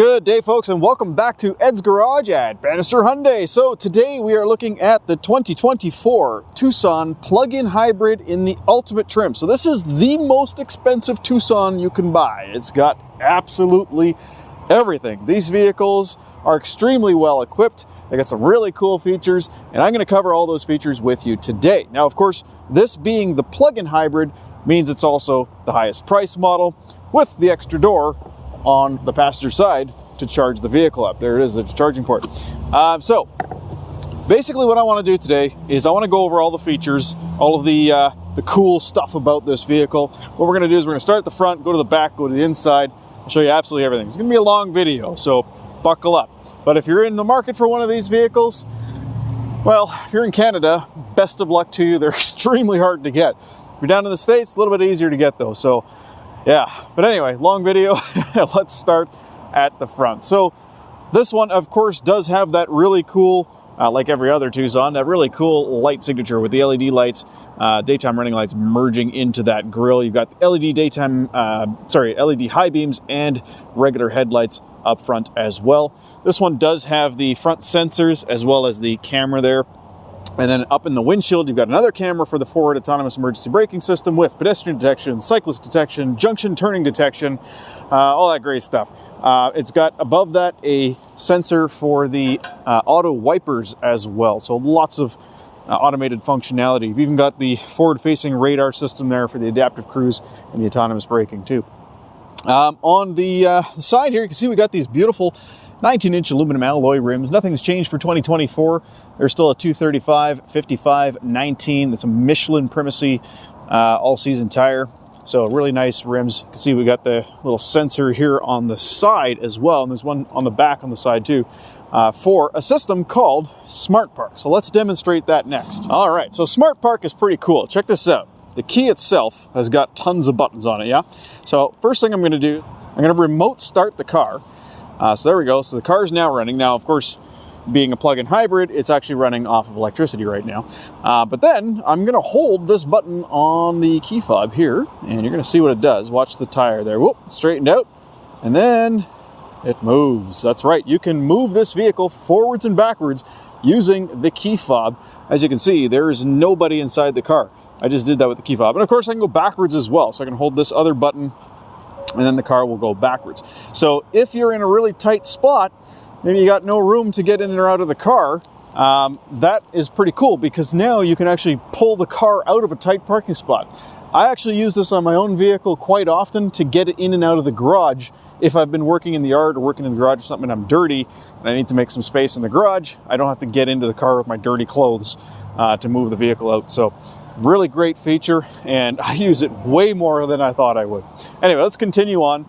Good day, folks, and welcome back to Ed's Garage at Bannister Hyundai. So today we are looking at the 2024 Tucson plug-in hybrid in the ultimate trim. So this is the most expensive Tucson you can buy. It's got absolutely everything. These vehicles are extremely well equipped. They got some really cool features, and I'm going to cover all those features with you today. Now, of course, this being the plug-in hybrid means it's also the highest price model with the extra door on the passenger side to charge the vehicle up. There it is, the charging port. So basically what I want to do today is I want to go over all the features, all of the cool stuff about this vehicle. What we're going to do is we're going to start at the front, go to the back, go to the inside. I'll show you absolutely everything. It's going to be a long video, so buckle up. But if you're in the market for one of these vehicles, well, if you're in Canada, best of luck to you. They're extremely hard to get. If you're down in the States, a little bit easier to get though. So yeah, but anyway, long video. Let's start at the front. So this one, of course, does have that really cool, like every other Tucson, that really cool light signature with the LED lights, daytime running lights merging into that grille. You've got the LED high beams and regular headlights up front as well. This one does have the front sensors as well as the camera there. And then up in the windshield, you've got another camera for the forward autonomous emergency braking system with pedestrian detection, cyclist detection, junction turning detection, all that great stuff. It's got above that a sensor for the auto wipers as well. So lots of automated functionality. You've even got the forward-facing radar system there for the adaptive cruise and the autonomous braking too. On the side here, you can see we got these beautiful 19-inch aluminum alloy rims. Nothing's changed for 2024. There's still a 235, 55, 19. That's a Michelin Primacy all-season tire. So really nice rims. You can see we got the little sensor here on the side as well. And there's one on the back on the side too for a system called Smart Park. So let's demonstrate that next. All right, so Smart Park is pretty cool. Check this out. The key itself has got tons of buttons on it, yeah? So first thing I'm gonna do, I'm gonna remote start the car. So there we go. So the car is now running. Now, of course, being a plug-in hybrid, it's actually running off of electricity right now. But then I'm going to hold this button on the key fob here, and you're going to see what it does. Watch the tire there. Whoop, straightened out. And then it moves. That's right. You can move this vehicle forwards and backwards using the key fob. As you can see, there is nobody inside the car. I just did that with the key fob. And of course, I can go backwards as well. So I can hold this other button and then the car will go backwards. So if you're in a really tight spot, maybe you got no room to get in or out of the car, that is pretty cool because now you can actually pull the car out of a tight parking spot. I actually use this on my own vehicle quite often to get it in and out of the garage. If I've been working in the yard or working in the garage or something and I'm dirty and I need to make some space in the garage, I don't have to get into the car with my dirty clothes to move the vehicle out. So really great feature, and I use it way more than I thought I would. Anyway, let's continue on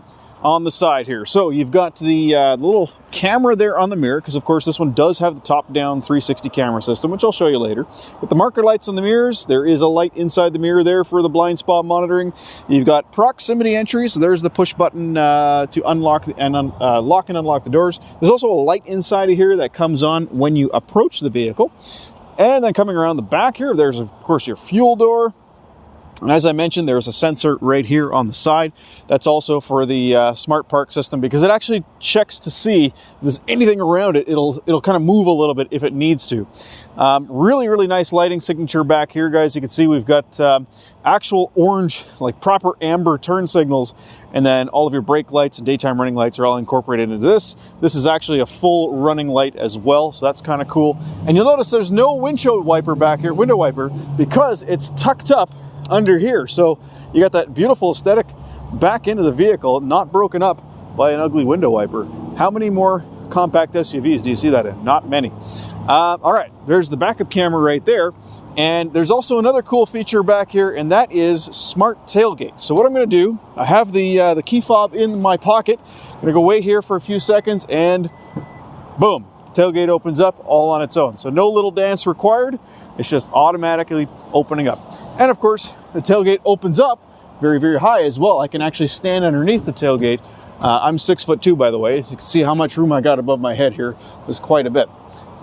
the side here. So you've got the little camera there on the mirror, because of course this one does have the top-down 360 camera system, which I'll show you later. With the marker lights on the mirrors, there is a light inside the mirror there for the blind spot monitoring. You've got proximity entry, so there's the push button to unlock and lock and unlock the doors. There's also a light inside of here that comes on when you approach the vehicle. And then coming around the back here, there's of course your fuel door. And as I mentioned, there's a sensor right here on the side. That's also for the Smart Park system because it actually checks to see if there's anything around it. It'll kind of move a little bit if it needs to. Really, really nice lighting signature back here, guys. You can see we've got actual orange, like proper amber turn signals. And then all of your brake lights and daytime running lights are all incorporated into this. This is actually a full running light as well, so that's kind of cool. And you'll notice there's no windshield wiper back here, window wiper, because it's tucked up under here. So you got that beautiful aesthetic back into the vehicle, not broken up by an ugly window wiper. How many more compact SUVs do you see that in? Not many. All right, there's the backup camera right there. And there's also another cool feature back here, and that is smart tailgate. So what I'm going to do, I have the key fob in my pocket. I'm going to go wait here for a few seconds, and boom, the tailgate opens up all on its own. So no little dance required. It's just automatically opening up. And of course, the tailgate opens up very, very high as well. I can actually stand underneath the tailgate. I'm 6'2", by the way. You can see how much room I got above my head here. It's quite a bit.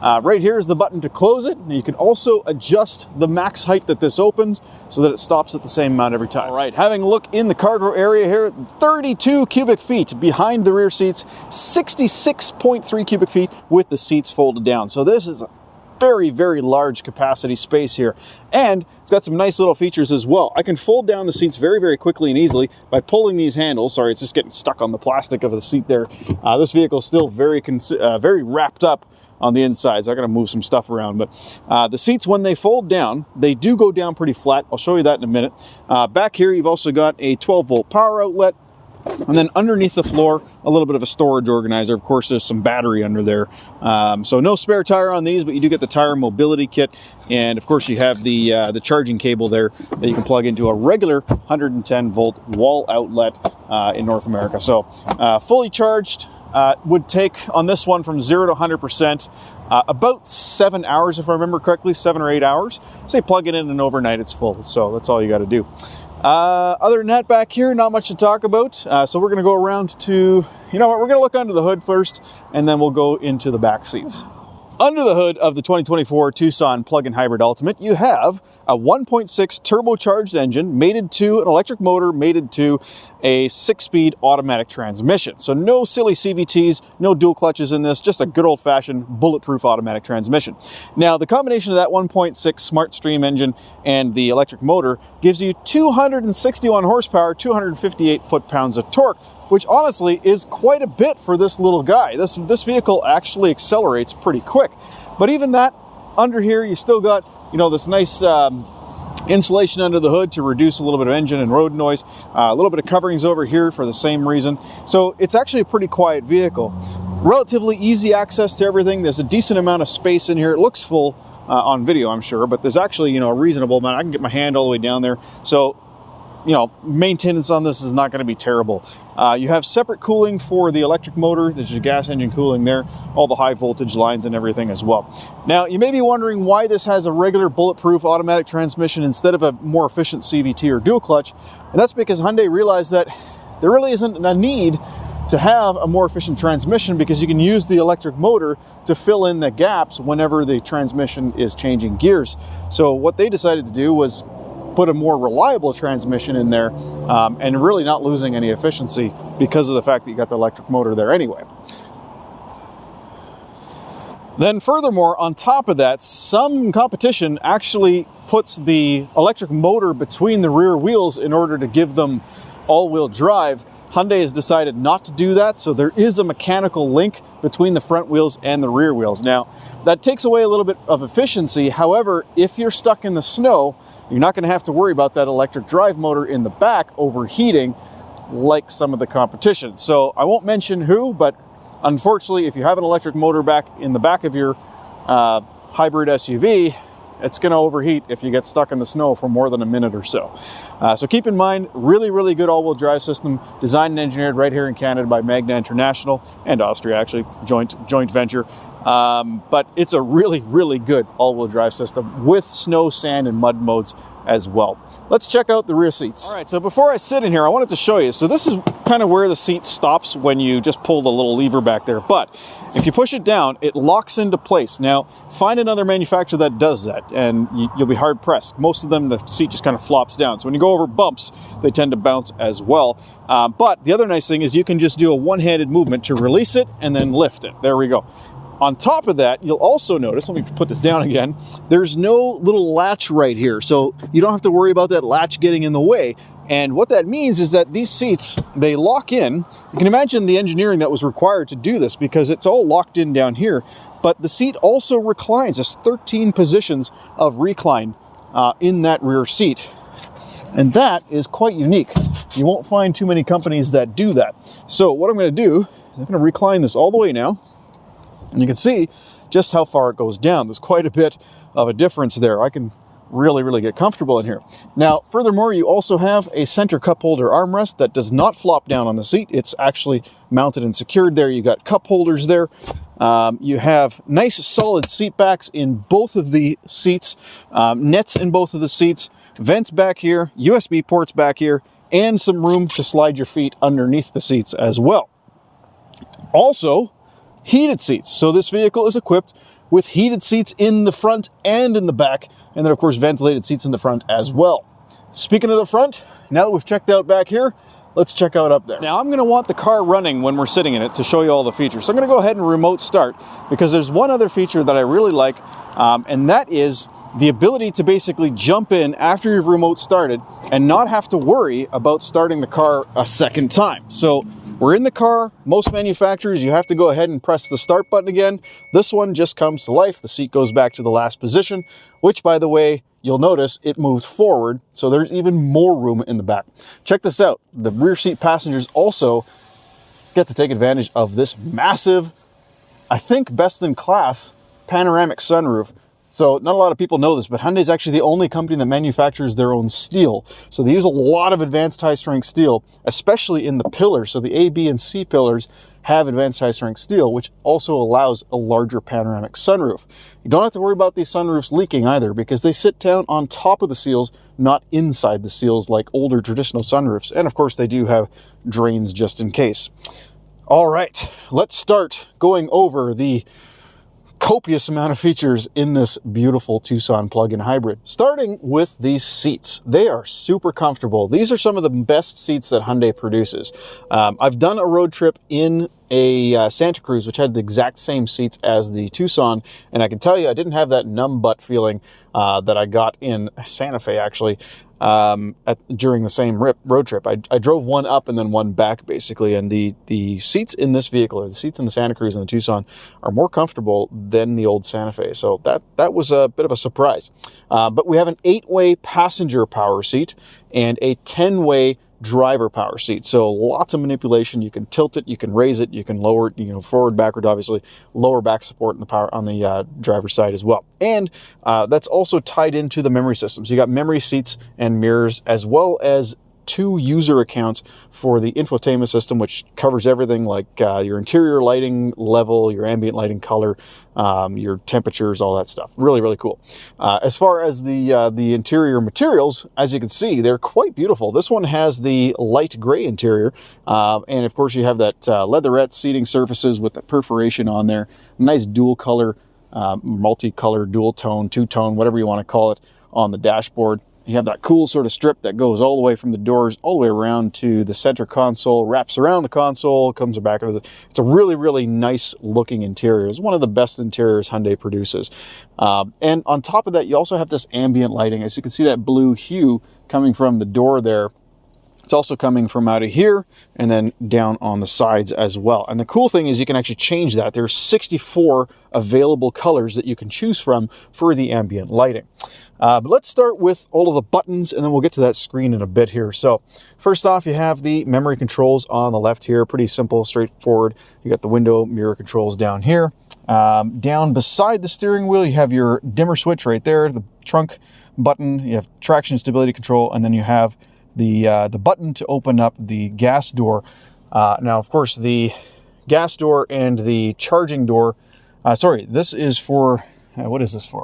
Right here is the button to close it. You can also adjust the max height that this opens so that it stops at the same amount every time. All right, having a look in the cargo area here, 32 cubic feet behind the rear seats, 66.3 cubic feet with the seats folded down. So this is a very, very large capacity space here. And it's got some nice little features as well. I can fold down the seats very, very quickly and easily by pulling these handles. Sorry, it's just getting stuck on the plastic of the seat there. This vehicle is still very wrapped up on the inside, so I gotta move some stuff around. But the seats, when they fold down, they do go down pretty flat. I'll show you that in a minute. Back here, you've also got a 12-volt power outlet. And then underneath the floor, a little bit of a storage organizer. Of course, there's some battery under there. So no spare tire on these, but you do get the tire mobility kit. And of course, you have the charging cable there that you can plug into a regular 110-volt wall outlet in North America. So fully charged would take on this one from 0 to 100% about 7 hours, if I remember correctly, 7 or 8 hours. Say plug it in and overnight it's full. So that's all you got to do. Other than that, back here, not much to talk about. So we're going to go around to, you know what, we're going to look under the hood first, and then we'll go into the back seats. Under the hood of the 2024 Tucson plug-in hybrid Ultimate, you have a 1.6 turbocharged engine mated to an electric motor, mated to a 6-speed automatic transmission. So no silly CVTs, no dual clutches in this, just a good old-fashioned bulletproof automatic transmission. Now, the combination of that 1.6 Smart Stream engine and the electric motor gives you 261 horsepower, 258 foot-pounds of torque, which honestly is quite a bit for this little guy. This vehicle actually accelerates pretty quick. But even that, under here, you still got, you know, this nice insulation under the hood to reduce a little bit of engine and road noise. A little bit of coverings over here for the same reason. So it's actually a pretty quiet vehicle. Relatively easy access to everything. There's a decent amount of space in here. It looks full on video, I'm sure, but there's actually, you know, a reasonable amount. I can get my hand all the way down there. So, you know, maintenance on this is not going to be terrible. You have separate cooling for the electric motor. There's your gas engine cooling there, all the high voltage lines and everything as well. Now, you may be wondering why this has a regular bulletproof automatic transmission instead of a more efficient CVT or dual clutch. And that's because Hyundai realized that there really isn't a need to have a more efficient transmission because you can use the electric motor to fill in the gaps whenever the transmission is changing gears. So what they decided to do was put a more reliable transmission in there and really not losing any efficiency because of the fact that you got the electric motor there anyway. Then furthermore, on top of that, some competition actually puts the electric motor between the rear wheels in order to give them all-wheel drive. Hyundai has decided not to do that, so there is a mechanical link between the front wheels and the rear wheels. Now, that takes away a little bit of efficiency. However, if you're stuck in the snow, you're not going to have to worry about that electric drive motor in the back overheating like some of the competition. So I won't mention who, but unfortunately, if you have an electric motor back in the back of your hybrid SUV, it's going to overheat if you get stuck in the snow for more than a minute or so. So keep in mind, really, really good all-wheel drive system, designed and engineered right here in Canada by Magna International and Austria, actually, joint venture. But it's a really, really good all-wheel drive system with snow, sand, and mud modes as well. Let's check out the rear seats. All right, so before I sit in here, I wanted to show you. So this is kind of where the seat stops when you just pull the little lever back there. But if you push it down, it locks into place. Now, find another manufacturer that does that, and you'll be hard pressed. Most of them, the seat just kind of flops down. So when you go over bumps, they tend to bounce as well. But the other nice thing is you can just do a one-handed movement to release it and then lift it. There we go. On top of that, you'll also notice, let me put this down again, there's no little latch right here. So you don't have to worry about that latch getting in the way. And what that means is that these seats, they lock in. You can imagine the engineering that was required to do this because it's all locked in down here. But the seat also reclines. There's 13 positions of recline in that rear seat. And that is quite unique. You won't find too many companies that do that. So what I'm going to do, I'm going to recline this all the way now. And you can see just how far it goes down. There's quite a bit of a difference there. I can really, really get comfortable in here. Now, furthermore, you also have a center cup holder armrest that does not flop down on the seat. It's actually mounted and secured there. You got cup holders there. You have nice solid seat backs in both of the seats, nets in both of the seats, vents back here, USB ports back here, and some room to slide your feet underneath the seats as well. Also, heated seats. So this vehicle is equipped with heated seats in the front and in the back, and then of course ventilated seats in the front as well. Speaking of the front, now that we've checked out back here, let's check out up there. Now I'm going to want the car running when we're sitting in it to show you all the features. So I'm going to go ahead and remote start, because there's one other feature that I really like, and that is the ability to basically jump in after you've remote started and not have to worry about starting the car a second time. So we're in the car. Most manufacturers, you have to go ahead and press the start button again. This one just comes to life. The seat goes back to the last position, which, by the way, you'll notice it moved forward, so there's even more room in the back. Check this out. The rear seat passengers also get to take advantage of this massive, I think best in class, panoramic sunroof. So not a lot of people know this, but Hyundai is actually the only company that manufactures their own steel. So they use a lot of advanced high-strength steel, especially in the pillars. So the A, B, and C pillars have advanced high-strength steel, which also allows a larger panoramic sunroof. You don't have to worry about these sunroofs leaking either, because they sit down on top of the seals, not inside the seals like older traditional sunroofs. And of course, they do have drains just in case. All right, let's start going over the copious amount of features in this beautiful Tucson plug-in hybrid. Starting with these seats. They are super comfortable. These are some of the best seats that Hyundai produces. I've done a road trip in a Santa Cruz, which had the exact same seats as the Tucson, and I can tell you I didn't have that numb butt feeling that I got in Santa Fe, actually, during the same road trip. I drove one up and then one back, basically, and the seats in this vehicle, or the seats in the Santa Cruz and the Tucson, are more comfortable than the old Santa Fe, so that was a bit of a surprise. But we have an 8-way passenger power seat and a 10-way driver power seat. So lots of manipulation. You can tilt it, you can raise it, you can lower it, forward, backward, obviously, lower back support in the power on the driver's side as well. And that's also tied into the memory systems. You got memory seats and mirrors, as well as 2 user accounts for the infotainment system, which covers everything like your interior lighting level, your ambient lighting color, your temperatures, all that stuff. Really, really cool. As far as the interior materials, as you can see, they're quite beautiful. This one has the light gray interior, and of course you have that leatherette seating surfaces with the perforation on there. Nice dual color, multi-color, dual tone, two-tone, whatever you want to call it, on the dashboard. You have that cool sort of strip that goes all the way from the doors all the way around to the center console, wraps around the console, comes back into it's a really, really nice looking interior. It's one of the best interiors Hyundai produces. And on top of that, you also have this ambient lighting. As you can see, that blue hue coming from the door there. It's also coming from out of here and then down on the sides as well. And the cool thing is you can actually change that. There's 64 available colors that you can choose from for the ambient lighting. But let's start with all of the buttons, and then we'll get to that screen in a bit here. So first off, you have the memory controls on the left here. Pretty simple, straightforward. You got the window mirror controls down here. Down beside the steering wheel, you have your dimmer switch right there, the trunk button. You have traction stability control, and then you have the button to open up the gas door. Now, of course, the gas door and the charging door, sorry, this is for, what is this for?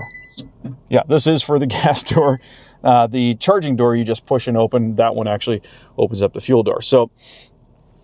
Yeah, this is for the gas door. The charging door, you just push and open. That one actually opens up the fuel door. So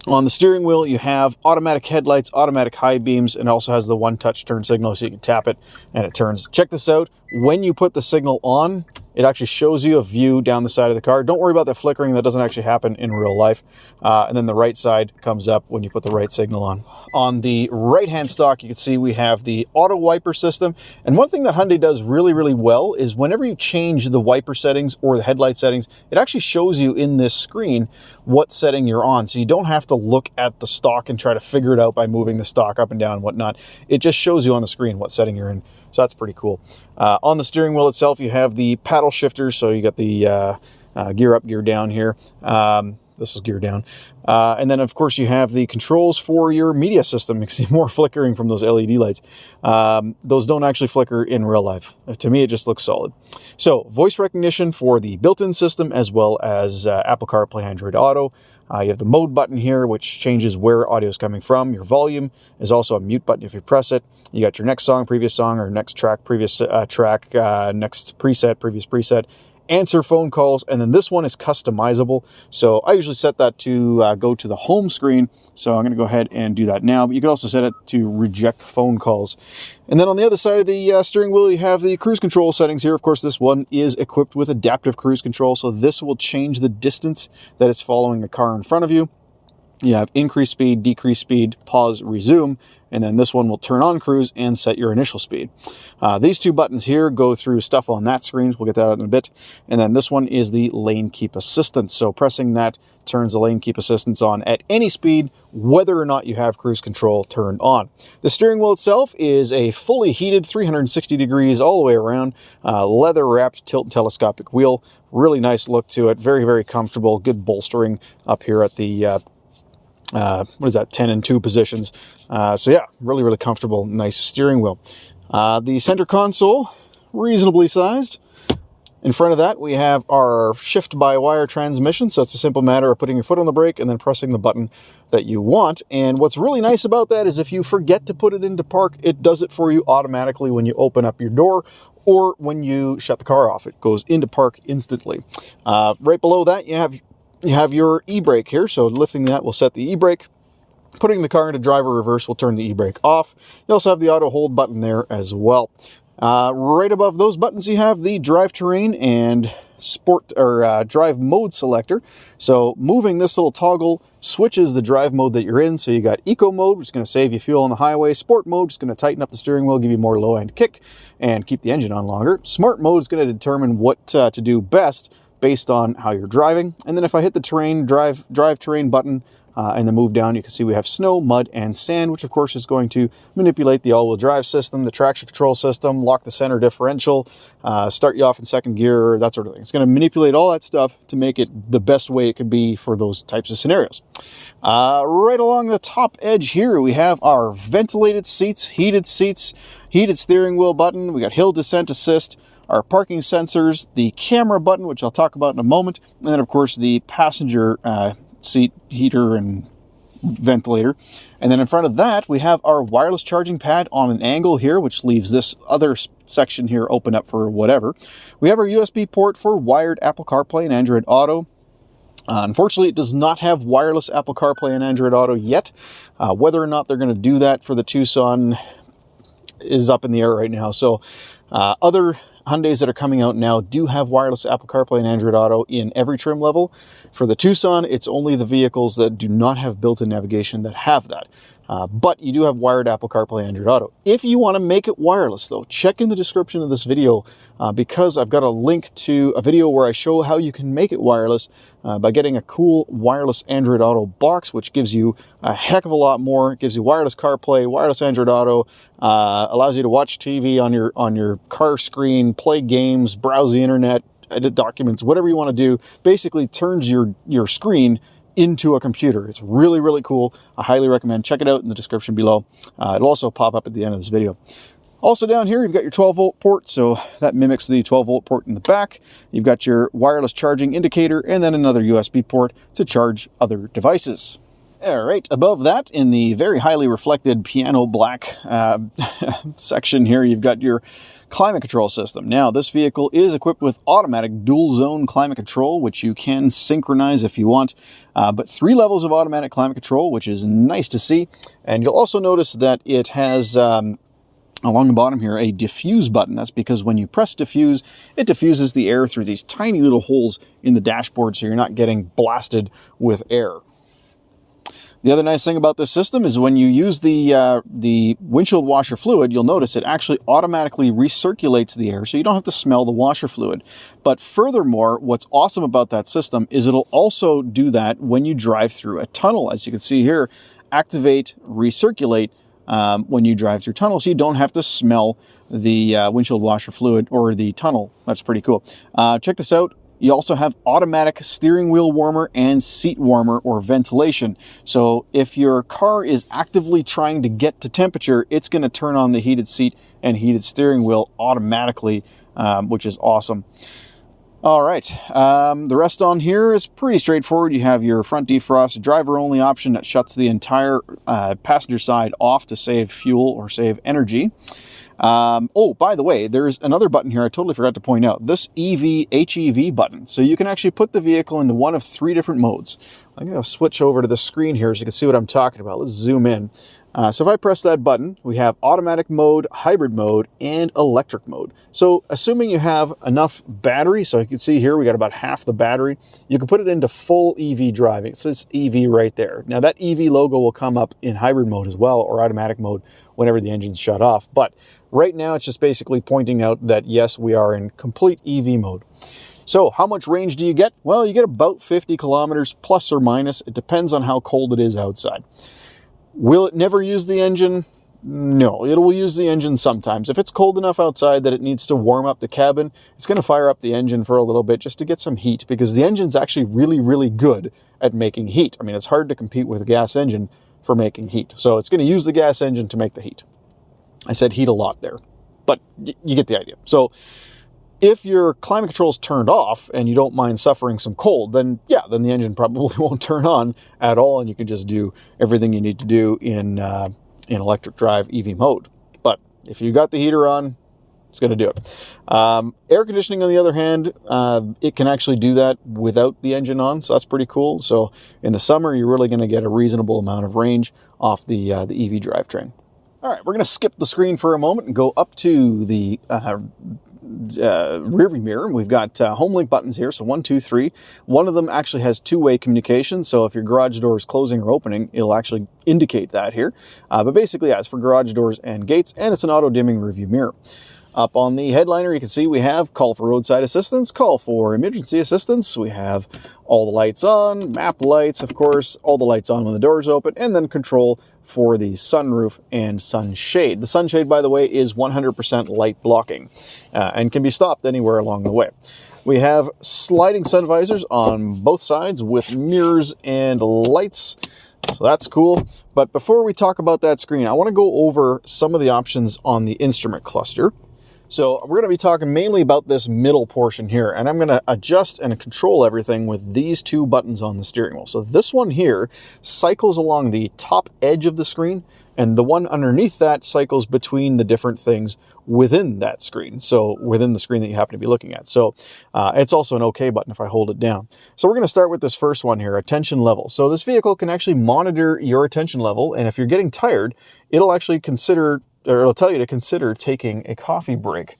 on the steering wheel, you have automatic headlights, automatic high beams, and also has the one-touch turn signal, so you can tap it and it turns. Check this out. When you put the signal on, it actually shows you a view down the side of the car. Don't worry about the flickering. That doesn't actually happen in real life. And then the right side comes up when you put the right signal on. On the right-hand stalk, you can see we have the auto wiper system. And one thing that Hyundai does really, really well is whenever you change the wiper settings or the headlight settings, it actually shows you in this screen what setting you're on. So you don't have to look at the stock and try to figure it out by moving the stock up and down and whatnot. It just shows you on the screen what setting you're in. So that's pretty cool. On the steering wheel itself, you have the paddle shifters. So you got the gear up, gear down here. This is gear down. And then, of course, you have the controls for your media system. You can see more flickering from those LED lights. Those don't actually flicker in real life. To me, it just looks solid. So voice recognition for the built-in system, as well as Apple CarPlay, Android Auto. You have the mode button here, which changes where audio is coming from. Your volume is also a mute button if you press it. You got your next song, previous song, or next track, previous track, next preset, previous preset. answer phone calls, and then this one is customizable. So I usually set that to go to the home screen. So I'm going to go ahead and do that now, but you can also set it to reject phone calls. And then on the other side of the steering wheel, you have the cruise control settings here. Of course, this one is equipped with adaptive cruise control, so this will change the distance that it's following the car in front of you. You have increase speed, decrease speed, pause, resume, and then this one will turn on cruise and set your initial speed. These two buttons here go through stuff on that screen. We'll get that out in a bit. And then this one is the lane keep assistance. So pressing that turns the lane keep assistance on at any speed, whether or not you have cruise control turned on. The steering wheel itself is a fully heated 360 degrees all the way around, leather wrapped tilt and telescopic wheel. Really nice look to it. Very, very comfortable. Good bolstering up here at the 10 and 2 positions. So yeah, really, really comfortable, nice steering wheel. The center console, reasonably sized. In front of that, we have our shift-by-wire transmission, so it's a simple matter of putting your foot on the brake and then pressing the button that you want. And what's really nice about that is if you forget to put it into park, it does it for you automatically when you open up your door or when you shut the car off. It goes into park instantly. Right below that, you have your e-brake here, so lifting that will set the e-brake. Putting the car into driver reverse will turn the e-brake off. You also have the auto hold button there as well. Right above those buttons, you have the drive terrain and sport or drive mode selector. So moving this little toggle switches the drive mode that you're in. So you got eco mode, which is going to save you fuel on the highway. Sport mode is going to tighten up the steering wheel, give you more low end kick, and keep the engine on longer. Smart mode is going to determine what to do best based on how you're driving. And then if I hit the drive terrain button and then move down, you can see we have snow, mud, and sand, which of course is going to manipulate the all-wheel drive system, the traction control system, lock the center differential, start you off in second gear, that sort of thing. It's going to manipulate all that stuff to make it the best way it can be for those types of scenarios. Right along the top edge here, we have our ventilated seats, heated steering wheel button. We got hill descent assist, our parking sensors, the camera button, which I'll talk about in a moment, and then of course the passenger seat heater and ventilator. And then in front of that, we have our wireless charging pad on an angle here, which leaves this other section here open up for whatever. We have our USB port for wired Apple CarPlay and Android Auto. Unfortunately, it does not have wireless Apple CarPlay and Android Auto yet. Whether or not they're going to do that for the Tucson is up in the air right now. So other Hyundais that are coming out now do have wireless Apple CarPlay and Android Auto in every trim level. For the Tucson, it's only the vehicles that do not have built-in navigation that have that. But you do have wired Apple CarPlay and Android Auto. If you want to make it wireless, though, check in the description of this video because I've got a link to a video where I show how you can make it wireless by getting a cool wireless Android Auto box, which gives you a heck of a lot more. It gives you wireless CarPlay, wireless Android Auto, allows you to watch TV on your car screen, play games, browse the internet, edit documents, whatever you want to do. Basically turns your screen into a computer. It's really, really cool. I highly recommend. Check it out in the description below. It'll also pop up at the end of this video. Also down here, you've got your 12-volt port, so that mimics the 12-volt port in the back. You've got your wireless charging indicator and then another USB port to charge other devices. All right, above that, in the very highly reflected piano black section here, you've got your climate control system. Now, this vehicle is equipped with automatic dual zone climate control, which you can synchronize if you want, but 3 levels of automatic climate control, which is nice to see. And you'll also notice that it has, along the bottom here, a diffuse button. That's because when you press diffuse, it diffuses the air through these tiny little holes in the dashboard, so you're not getting blasted with air. The other nice thing about this system is when you use the windshield washer fluid, you'll notice it actually automatically recirculates the air, so you don't have to smell the washer fluid. But furthermore, what's awesome about that system is it'll also do that when you drive through a tunnel. As you can see here, activate, recirculate when you drive through tunnels, so you don't have to smell the windshield washer fluid or the tunnel. That's pretty cool. Check this out. You also have automatic steering wheel warmer and seat warmer or ventilation. So if your car is actively trying to get to temperature, it's going to turn on the heated seat and heated steering wheel automatically, which is awesome. All right, the rest on here is pretty straightforward. You have your front defrost, driver only option that shuts the entire passenger side off to save fuel or save energy. Oh, by the way, there's another button here I totally forgot to point out. This HEV button. So you can actually put the vehicle into one of 3 different modes. I'm going to switch over to the screen here so you can see what I'm talking about. Let's zoom in. So if I press that button, we have automatic mode, hybrid mode, and electric mode. So assuming you have enough battery, so you can see here we got about half the battery, you can put it into full EV driving. It says EV right there. Now that EV logo will come up in hybrid mode as well, or automatic mode whenever the engine's shut off. But right now it's just basically pointing out that yes, we are in complete EV mode. So how much range do you get? Well, you get about 50 kilometers plus or minus. It depends on how cold it is outside. Will it never use the engine? No, it will use the engine sometimes. If it's cold enough outside that it needs to warm up the cabin, it's going to fire up the engine for a little bit just to get some heat, because the engine's actually really, really good at making heat. I mean, it's hard to compete with a gas engine for making heat. So it's going to use the gas engine to make the heat. I said heat a lot there, but you get the idea. So if your climate control is turned off and you don't mind suffering some cold, then yeah, then the engine probably won't turn on at all, and you can just do everything you need to do in electric drive EV mode. But if you got the heater on, it's going to do it. Air conditioning, on the other hand, it can actually do that without the engine on, so that's pretty cool. So in the summer, you're really going to get a reasonable amount of range off the EV drivetrain. All right, we're going to skip the screen for a moment and go up to the rear view mirror. We've got home link buttons here, so 1, 2, 3. One of them actually has two-way communication, so if your garage door is closing or opening, it'll actually indicate that here. But basically, yeah, it's for garage doors and gates, and it's an auto-dimming rear view mirror. Up on the headliner, you can see we have call for roadside assistance, call for emergency assistance. We have all the lights on, map lights, of course, all the lights on when the doors open, and then control for the sunroof and sunshade. The sunshade, by the way, is 100% light blocking and can be stopped anywhere along the way. We have sliding sun visors on both sides with mirrors and lights. So that's cool. But before we talk about that screen, I want to go over some of the options on the instrument cluster. So we're going to be talking mainly about this middle portion here, and I'm going to adjust and control everything with these two buttons on the steering wheel. So this one here cycles along the top edge of the screen, and the one underneath that cycles between the different things within that screen. So within the screen that you happen to be looking at. So it's also an OK button if I hold it down. So we're going to start with this first one here, attention level. So this vehicle can actually monitor your attention level, and if you're getting tired, it'll actually it'll tell you to consider taking a coffee break.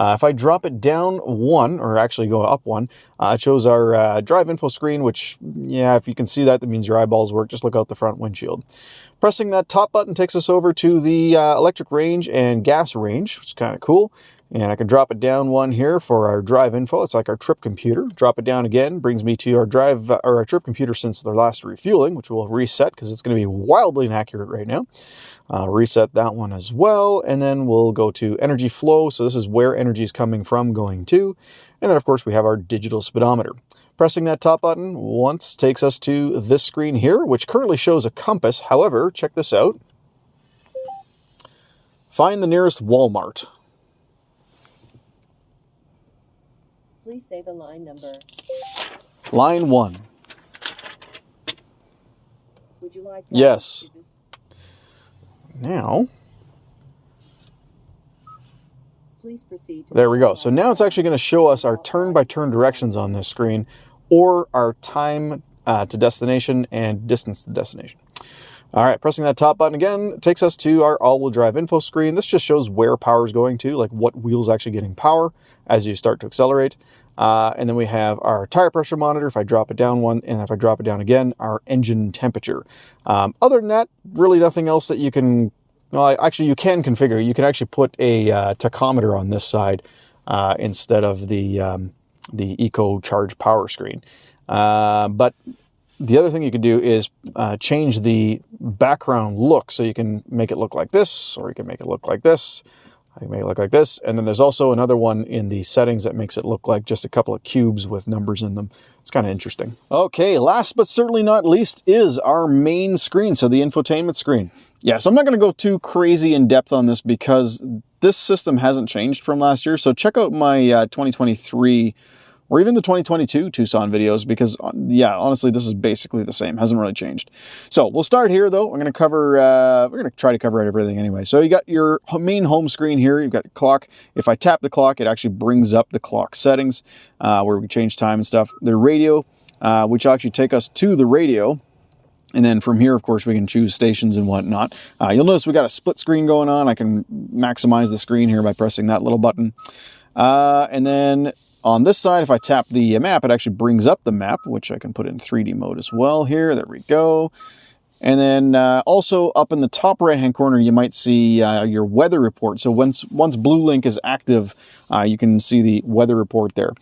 If I drop it down 1, or actually go up 1, it shows our drive info screen, which, yeah, if you can see that, that means your eyeballs work. Just look out the front windshield. Pressing that top button takes us over to the electric range and gas range, which is kind of cool. And I can drop it down 1 here for our drive info. It's like our trip computer. Drop it down again, brings me to our our trip computer since their last refueling, which we'll reset because it's going to be wildly inaccurate right now. Reset that one as well, and then we'll go to energy flow. So this is where energy is coming from, going to. And then, of course, we have our digital speedometer. Pressing that top button once takes us to this screen here, which currently shows a compass. However, check this out. Find the nearest Walmart. Please say the line number. Line 1. Would you like yes. Now, please proceed. There we go. So now it's actually going to show us our turn-by-turn directions on this screen, or our time to destination and distance to destination. All right, pressing that top button again takes us to our all-wheel drive info screen. This just shows where power is going to, like what wheel's actually getting power as you start to accelerate. And then we have our tire pressure monitor if I drop it down 1, and if I drop it down again, our engine temperature. Other than that, really nothing else that you can, well, actually you can configure. You can actually put a tachometer on this side instead of the Eco Charge power screen. But the other thing you can do is change the background look. So you can make it look like this, or you can make it look like this. I can make it look like this. And then there's also another one in the settings that makes it look like just a couple of cubes with numbers in them. It's kind of interesting. Okay, last but certainly not least is our main screen. So the infotainment screen. Yeah, so I'm not going to go too crazy in depth on this because this system hasn't changed from last year. So check out my 2023 or even the 2022 Tucson videos, because yeah, honestly, this is basically the same. Hasn't really changed. So we'll start here though. I'm going to cover, we're going to try to cover everything anyway. So you got your main home screen here. You've got your clock. If I tap the clock, it actually brings up the clock settings, where we change time and stuff. The radio, which will actually take us to the radio. And then from here, of course, we can choose stations and whatnot. You'll notice we got a split screen going on. I can maximize the screen here by pressing that little button. And then on this side, if I tap the map, it actually brings up the map, which I can put in 3D mode as well here. There we go. And then also up in the top right-hand corner, you might see your weather report. So once BlueLink is active, you can see the weather report there.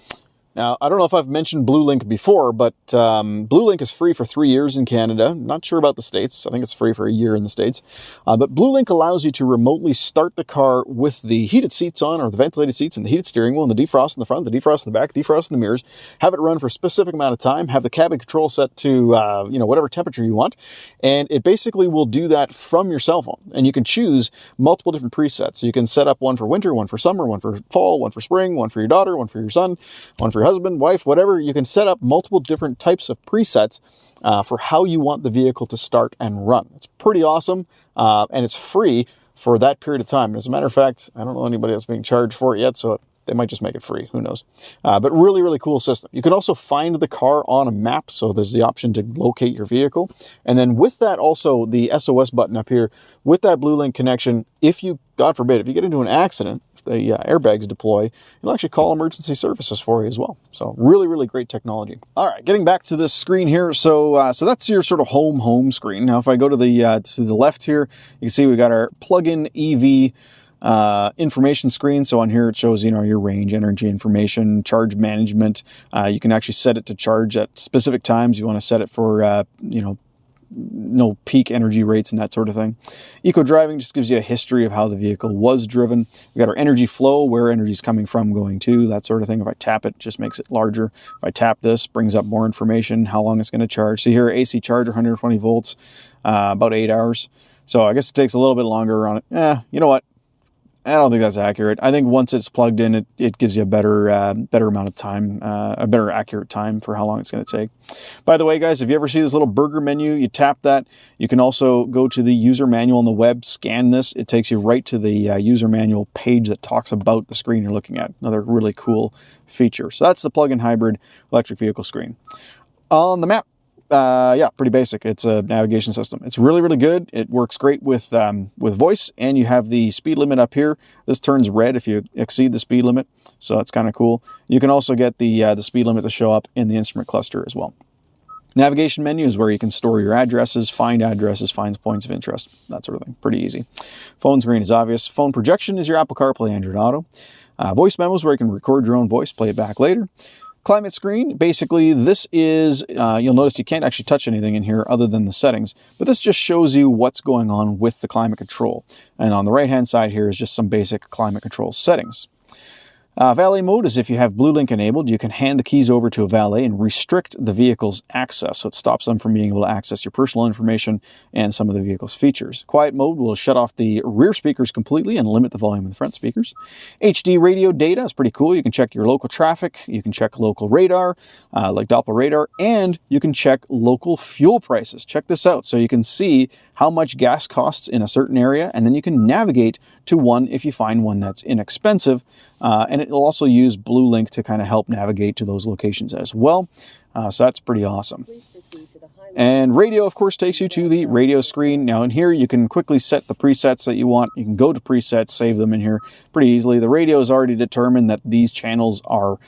Now, I don't know if I've mentioned BlueLink before, but BlueLink is free for 3 years in Canada. Not sure about the States. I think it's free for a year in the States. But BlueLink allows you to remotely start the car with the heated seats on, or the ventilated seats, and the heated steering wheel, and the defrost in the front, the defrost in the back, defrost in the mirrors. Have it run for a specific amount of time. Have the cabin control set to whatever temperature you want. And it basically will do that from your cell phone. And you can choose multiple different presets. So you can set up one for winter, one for summer, one for fall, one for spring, one for your daughter, one for your son, one for your husband, wife, whatever. You can set up multiple different types of presets for how you want the vehicle to start and run. It's pretty awesome, and it's free for that period of time. As a matter of fact, I don't know anybody that's being charged for it yet, so they might just make it free. Who knows? But really, really cool system. You can also find the car on a map, so there's the option to locate your vehicle. And then with that, also the SOS button up here, with that BlueLink connection, if you, God forbid, if you get into an accident, if the airbags deploy, it'll actually call emergency services for you as well. So really, really great technology. All right, getting back to this screen here. So that's your sort of home screen. Now, if I go to the left here, you can see we got our plug-in EV information screen. So on here it shows, your range, energy information, charge management. You can actually set it to charge at specific times. You want to set it for, no peak energy rates and that sort of thing. Eco driving just gives you a history of how the vehicle was driven. We got our energy flow, where energy is coming from, going to, that sort of thing. If I tap it, it just makes it larger. If I tap this, brings up more information, how long it's going to charge. See here, AC charger, 120 volts, about 8 hours. So I guess it takes a little bit longer on it. You know what? I don't think that's accurate. I think once it's plugged in, it gives you a better amount of time, a better accurate time for how long it's going to take. By the way, guys, if you ever see this little burger menu, you tap that. You can also go to the user manual on the web, scan this. It takes you right to the user manual page that talks about the screen you're looking at. Another really cool feature. So that's the plug-in hybrid electric vehicle screen. On the map, pretty basic. It's a navigation system. It's really, really good. It works great with voice, and you have the speed limit up here. This turns red if you exceed the speed limit, so that's kind of cool. You can also get the speed limit to show up in the instrument cluster as well. Navigation menu is where you can store your addresses, find points of interest, that sort of thing. Pretty easy. Phone screen is obvious. Phone projection is your Apple CarPlay, Android Auto. Voice memos, where you can record your own voice, play it back later. Climate screen, basically this is, you'll notice you can't actually touch anything in here other than the settings, but this just shows you what's going on with the climate control. And on the right hand side here is just some basic climate control settings. Valet mode is if you have BlueLink enabled, you can hand the keys over to a valet and restrict the vehicle's access, so it stops them from being able to access your personal information and some of the vehicle's features. Quiet mode will shut off the rear speakers completely and limit the volume of the front speakers. HD radio data is pretty cool. You can check your local traffic, you can check local radar, like Doppler radar, and you can check local fuel prices. Check this out. So you can see how much gas costs in a certain area, and then you can navigate to one if you find one that's inexpensive. And it'll also use BlueLink to kind of help navigate to those locations as well. So that's pretty awesome. And radio, of course, takes you to the radio screen. Now in here, you can quickly set the presets that you want. You can go to presets, save them in here pretty easily. The radio is already determined that these channels are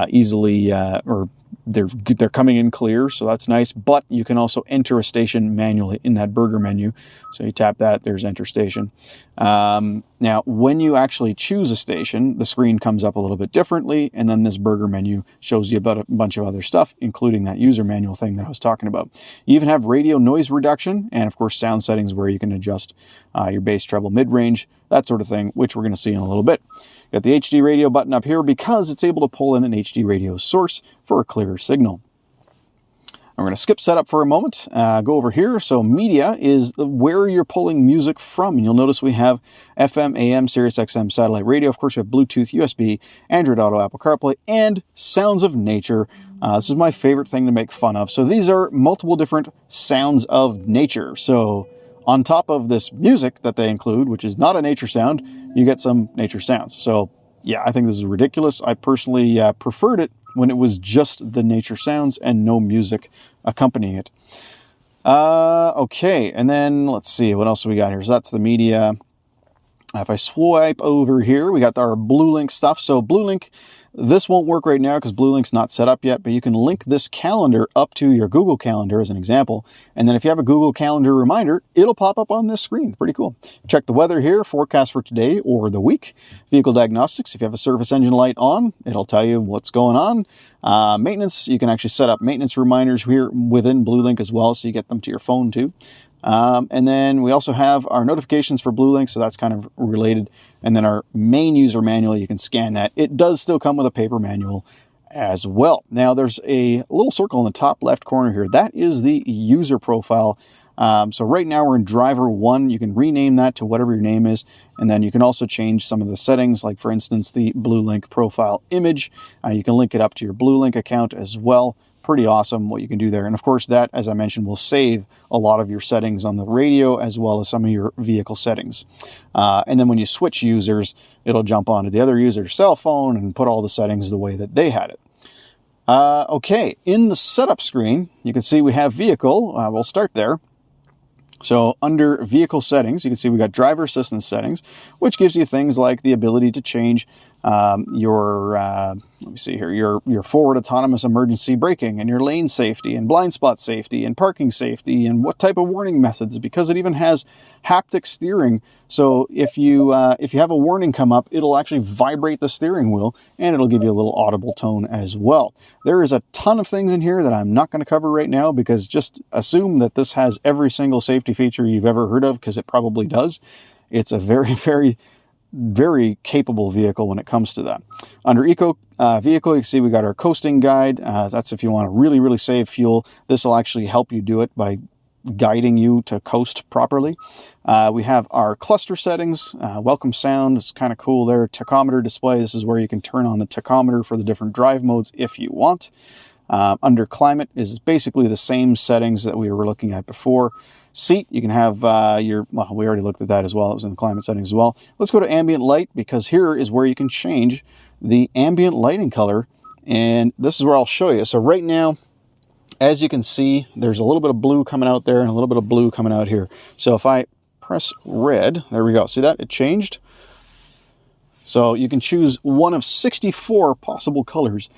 easily, or they're coming in clear, so that's nice. But you can also enter a station manually in that burger menu. So you tap that, there's enter station. Now, when you actually choose a station, the screen comes up a little bit differently, and then this burger menu shows you about a bunch of other stuff, including that user manual thing that I was talking about. You even have radio noise reduction, and of course sound settings where you can adjust your bass, treble, mid-range, that sort of thing, which we're going to see in a little bit. Got the HD radio button up here because it's able to pull in an HD radio source for a clearer signal. I'm going to skip setup for a moment, go over here. So media is where you're pulling music from. And you'll notice we have FM, AM, Sirius XM, satellite radio. Of course, we have Bluetooth, USB, Android Auto, Apple CarPlay, and sounds of nature. This is my favorite thing to make fun of. So these are multiple different sounds of nature. So on top of this music that they include, which is not a nature sound, you get some nature sounds. So yeah, I think this is ridiculous. I personally preferred it when it was just the nature sounds and no music accompanying it. Okay, and then let's see, what else do we got here? So that's the media. If I swipe over here, we got our BlueLink stuff. So BlueLink, this won't work right now because BlueLink's not set up yet, but you can link this calendar up to your Google Calendar as an example. And then if you have a Google Calendar reminder, it'll pop up on this screen. Pretty cool. Check the weather here, forecast for today or the week. Vehicle diagnostics, if you have a surface engine light on, it'll tell you what's going on. Maintenance, you can actually set up maintenance reminders here within BlueLink as well, so you get them to your phone too. And then we also have our notifications for BlueLink, so that's kind of related. And then our main user manual, you can scan that. It does still come with a paper manual as well. Now there's a little circle in the top left corner here. That is the user profile. So right now we're in driver 1. You can rename that to whatever your name is. And then you can also change some of the settings, like for instance, the BlueLink profile image. You can link it up to your BlueLink account as well. Pretty awesome what you can do there. And of course that, as I mentioned, will save a lot of your settings on the radio as well as some of your vehicle settings. And then when you switch users, it'll jump onto the other user's cell phone and put all the settings the way that they had it. Okay, in the setup screen, you can see we have vehicle. We'll start there. So under vehicle settings, you can see we got driver assistance settings, which gives you things like the ability to change let me see here, your forward autonomous emergency braking and your lane safety and blind spot safety and parking safety and what type of warning methods, because it even has haptic steering. So if you have a warning come up, it'll actually vibrate the steering wheel and it'll give you a little audible tone as well. There is a ton of things in here that I'm not going to cover right now, because just assume that this has every single safety feature you've ever heard of, because it probably does. It's a very, very, very capable vehicle when it comes to that. Under Eco Vehicle, you can see we got our coasting guide. That's if you want to really, really save fuel. This will actually help you do it by guiding you to coast properly. We have our cluster settings. Welcome sound is kind of cool there. Tachometer display. This is where you can turn on the tachometer for the different drive modes if you want. Under climate is basically the same settings that we were looking at before. Seat, you can have well, we already looked at that as well. It was in the climate settings as well. Let's go to ambient light, because here is where you can change the ambient lighting color. And this is where I'll show you. So right now, as you can see, there's a little bit of blue coming out there and a little bit of blue coming out here. So if I press red, there we go. See that? It changed. So you can choose one of 64 possible colors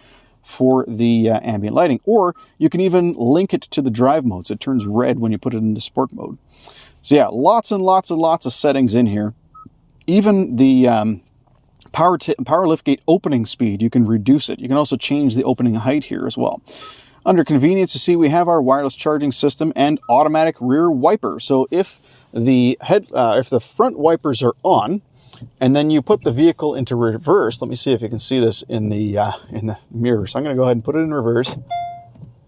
for the ambient lighting, or you can even link it to the drive mode, so it turns red when you put it into sport mode. So yeah, lots and lots and lots of settings in here. Even the power liftgate opening speed, you can reduce it. You can also change the opening height here as well. Under convenience, you see we have our wireless charging system and automatic rear wiper. So if the front wipers are on, and then you put the vehicle into reverse. Let me see if you can see this in the mirror. So I'm going to go ahead and put it in reverse.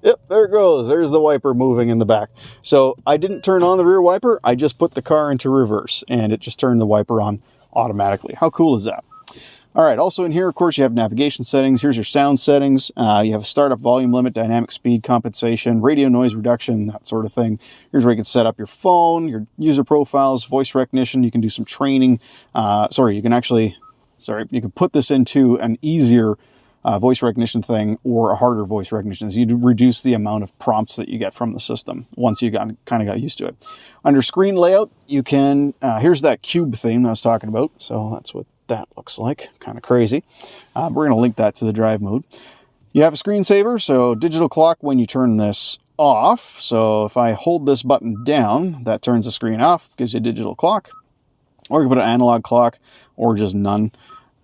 Yep, there it goes. There's the wiper moving in the back. So I didn't turn on the rear wiper. I just put the car into reverse, and it just turned the wiper on automatically. How cool is that? All right, also in here, of course, you have navigation settings. Here's your sound settings. You have a startup volume limit, dynamic speed compensation, radio noise reduction, that sort of thing. Here's where you can set up your phone, your user profiles, voice recognition. You can do some training. You can put this into an easier voice recognition thing or a harder voice recognition. So you reduce the amount of prompts that you get from the system once you kind of got used to it. Under screen layout, you can, here's that cube theme I was talking about. So that's what that looks like. Kind of crazy. We're going to link that to the drive mode. You have a screensaver, so digital clock when you turn this off. So if I hold this button down, that turns the screen off, gives you a digital clock. Or you can put an analog clock, or just none.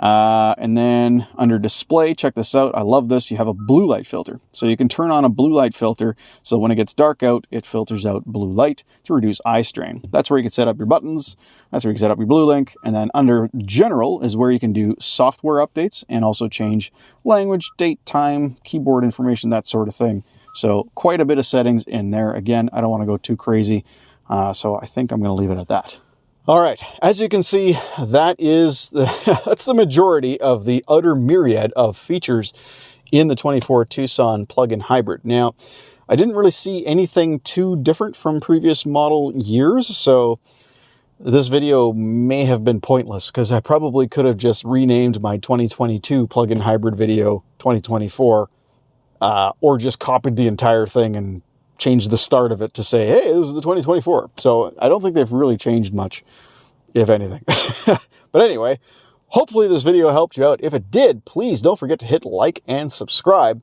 And then under display, check this out. I love this. You have a blue light filter. So you can turn on a blue light filter. So when it gets dark out, it filters out blue light to reduce eye strain. That's where you can set up your buttons. That's where you can set up your BlueLink. And then under general is where you can do software updates and also change language, date, time, keyboard information, that sort of thing. So quite a bit of settings in there. Again, I don't want to go too crazy, so I think I'm going to leave it at that. All right, as you can see, that is that's the majority of the utter myriad of features in the 24 Tucson plug-in hybrid. Now, I didn't really see anything too different from previous model years, so this video may have been pointless because I probably could have just renamed my 2022 plug-in hybrid video 2024, or just copied the entire thing and changed the start of it to say, hey, this is the 2024. So I don't think they've really changed much, if anything. But anyway, hopefully this video helped you out. If it did, please don't forget to hit like and subscribe.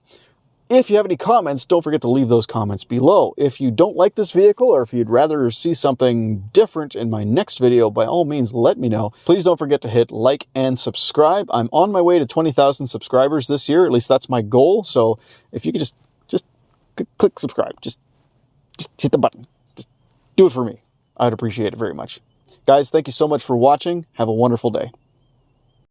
If you have any comments, don't forget to leave those comments below. If you don't like this vehicle, or if you'd rather see something different in my next video, by all means, let me know. Please don't forget to hit like and subscribe. I'm on my way to 20,000 subscribers this year. At least that's my goal. So if you could just click subscribe, just hit the button. Just do it for me. I'd appreciate it very much. Guys, thank you so much for watching. Have a wonderful day.